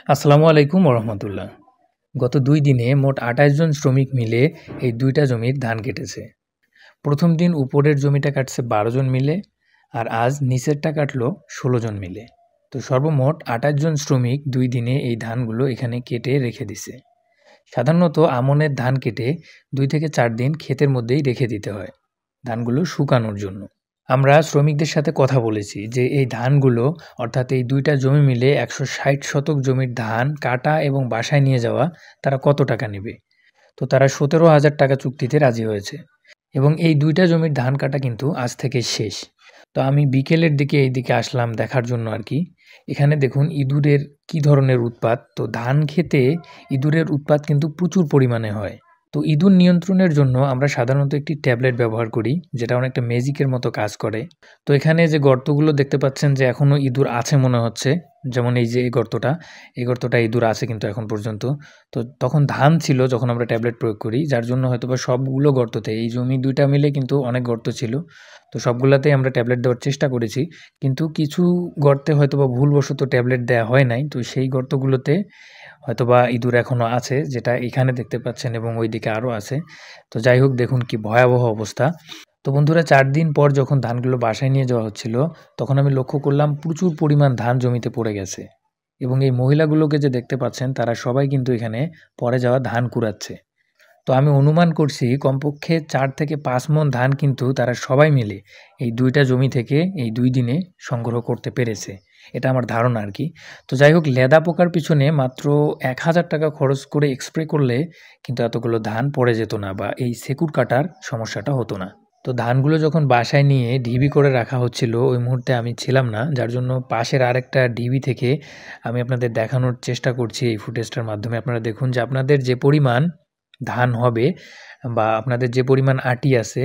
আসসালামু আলাইকুম রহমতুল্লাহ। গত ২ দিনে মোট ২৮ জন শ্রমিক মিলে এই ২টা জমির ধান কেটেছে। প্রথম দিন উপরের জমিটা কাটছে ১২ জন মিলে, আর আজ নিচেরটা কাটলো ১৬ জন মিলে। তো সর্বমোট ২৮ জন শ্রমিক ২ দিনে এই ধানগুলো এখানে কেটে রেখে দিছে। সাধারণত আমনের ধান কেটে ২ থেকে ৪ দিন ক্ষেতের মধ্যেই রেখে দিতে হয় ধানগুলো শুকানোর জন্য। আমরা শ্রমিকদের সাথে কথা বলেছি যে এই ধানগুলো অর্থাৎ এই ২টা জমি মিলে ১৬০ শতক জমির ধান কাটা এবং বাসায় নিয়ে যাওয়া তারা কত টাকা নেবে। তো তারা ১৭,০০০ টাকা চুক্তিতে রাজি হয়েছে এবং এই ২টা জমির ধান কাটা কিন্তু আজ থেকে শেষ। তো আমি বিকেলের দিকে এইদিকে আসলাম দেখার জন্য আর কি। এখানে দেখুন ইঁদুরের কী ধরনের উৎপাত। তো ধান খেতে ইঁদুরের উৎপাত কিন্তু প্রচুর পরিমাণে হয়। তো ইঁদুর নিয়ন্ত্রণের জন্য আমরা সাধারণত একটি ট্যাবলেট ব্যবহার করি, যেটা অনেকটা ম্যাজিকের মতো কাজ করে। তো এখানে যে গর্তগুলো দেখতে পাচ্ছেন যে এখনও ইঁদুর আছে মনে হচ্ছে, যেমন এই যে এই গর্তটা ইঁদুর আছে কিন্তু এখন পর্যন্ত। তো তখন ধান ছিল যখন আমরা ট্যাবলেট প্রয়োগ করি, যার জন্য হয়তোবা সবগুলো গর্ততে, এই জমি ২টা মিলে কিন্তু অনেক গর্ত ছিল। তো সবগুলাতেই আমরা ট্যাবলেট দেওয়ার চেষ্টা করেছি, কিন্তু কিছু গর্তে হয়তোবা ভুলবশত ট্যাবলেট দেয়া হয় নাই। তো সেই গর্তগুলোতে হয়তোবা ইঁদুর এখনও আছে, যেটা এখানে দেখতে পাচ্ছেন এবং ওইদিকে আরও আছে। তো যাই হোক, দেখুন কি ভয়াবহ অবস্থা। তো বন্ধুরা, ৪ দিন পর যখন ধানগুলো বাসায় নিয়ে যাওয়া হচ্ছিল, তখন আমি লক্ষ্য করলাম প্রচুর পরিমাণ ধান জমিতে পড়ে গেছে এবং এই মহিলাগুলোকে যে দেখতে পাচ্ছেন তারা সবাই কিন্তু এখানে পড়ে যাওয়া ধান কুড়াচ্ছে। তো আমি অনুমান করছি কমপক্ষে ৪ থেকে ৫ মণ ধান কিন্তু তারা সবাই মিলে এই ২টা জমি থেকে এই ২ দিনে সংগ্রহ করতে পেরেছে। এটা আমার ধারণা আর কি। তো যাই হোক, লেদা পোকার পিছনে মাত্র ১,০০০ টাকা খরচ করে স্প্রে করলে কিন্তু এতগুলো ধান পড়ে যেত না বা এই শেকড় কাটার সমস্যাটা হতো না। তো ধানগুলো যখন বাসায় নিয়ে ঢিবি করে রাখা হচ্ছিল, ওই মুহূর্তে আমি ছিলাম না, যার জন্য পাশের আরেকটা ঢিবি থেকে আমি আপনাদের দেখানোর চেষ্টা করছি এই ফুটেজটার মাধ্যমে। আপনারা দেখুন যে আপনাদের যে পরিমাণ ধান হবে বা আপনাদের যে পরিমাণ আটি আছে,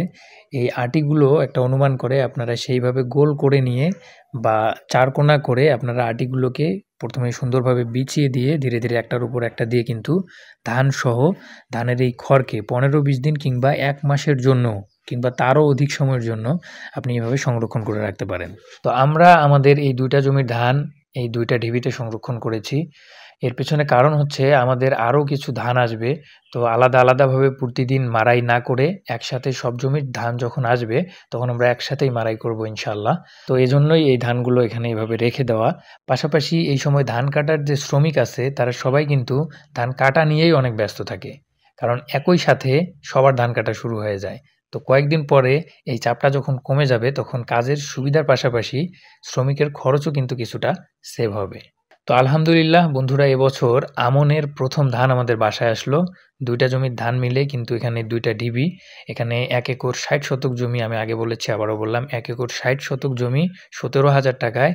এই আটিগুলো একটা অনুমান করে আপনারা সেইভাবে গোল করে নিয়ে বা চারকোনা করে আপনারা আটিগুলোকে প্রথমে সুন্দরভাবে বিছিয়ে দিয়ে ধীরে ধীরে একটার উপর একটা দিয়ে কিন্তু ধানসহ ধানের এই খড়কে ১৫-২০ দিন কিংবা ১ মাসের জন্য কিংবা তারও অধিক সময়ের জন্য আপনি এভাবে সংরক্ষণ করে রাখতে পারেন। তো আমরা আমাদের এই ২টা জমির ধান এই ২টা ঢিবিতে সংরক্ষণ করেছি। এর পেছনে কারণ হচ্ছে আমাদের আরও কিছু ধান আসবে। তো আলাদা আলাদাভাবে প্রতিদিন মাড়াই না করে একসাথে সব জমির ধান যখন আসবে তখন আমরা একসাথেই মাড়াই করব ইনশাআল্লাহ। তো এজন্যই এই ধানগুলো এখানে এভাবে রেখে দেওয়া। পাশাপাশি এই সময় ধান কাটার যে শ্রমিক আছে তারা সবাই কিন্তু ধান কাটা নিয়েই অনেক ব্যস্ত থাকে। কারণ একই সাথে সবার ধান কাটা শুরু হয়ে যায়। তো কয়েকদিন পরে এই চাপটা যখন কমে যাবে তখন কাজের সুবিধার পাশাপাশি শ্রমিকের খরচও কিন্তু কিছুটা সেভ হবে। তো আলহামদুলিল্লাহ বন্ধুরা, এবছর আমনের প্রথম ধান আমাদের বাসায় আসলো। ২টা জমির ধান মিলে কিন্তু এখানে ২টা ঢিবি। এখানে ১ একর ৬০ শতক জমি, আমি আগে বলেছি আবারও বললাম, ১ একর ৬০ শতক জমি ১৭,০০০ টাকায়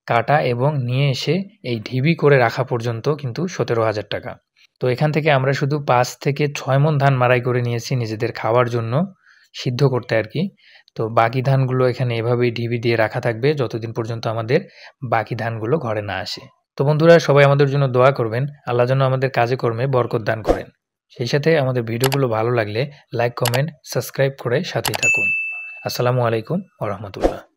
কাটা এবং নিয়ে এসে এই ঢিবি করে রাখা পর্যন্ত কিন্তু ১৭,০০০ টাকা। তো এখান থেকে আমরা শুধু ৫ থেকে ৬ মণ ধান মাড়াই করে নিয়েছি নিজেদের খাওয়ার জন্য, সিদ্ধ করতে আর কি। তো বাকি ধানগুলো এখানে এভাবেই ঢিবি দিয়ে রাখা থাকবে যতদিন পর্যন্ত আমাদের বাকি ধানগুলো ঘরে না আসে। তো বন্ধুরা, সবাই আমাদের জন্য দোয়া করবেন, আল্লাহ যেন আমাদের কাজে কর্মে বরকত দান করেন। সেই সাথে আমাদের ভিডিওগুলো ভালো লাগলে লাইক, কমেন্ট, সাবস্ক্রাইব করে সাথেই থাকুন। আসসালামু আলাইকুম ওয়া রাহমাতুল্লাহ।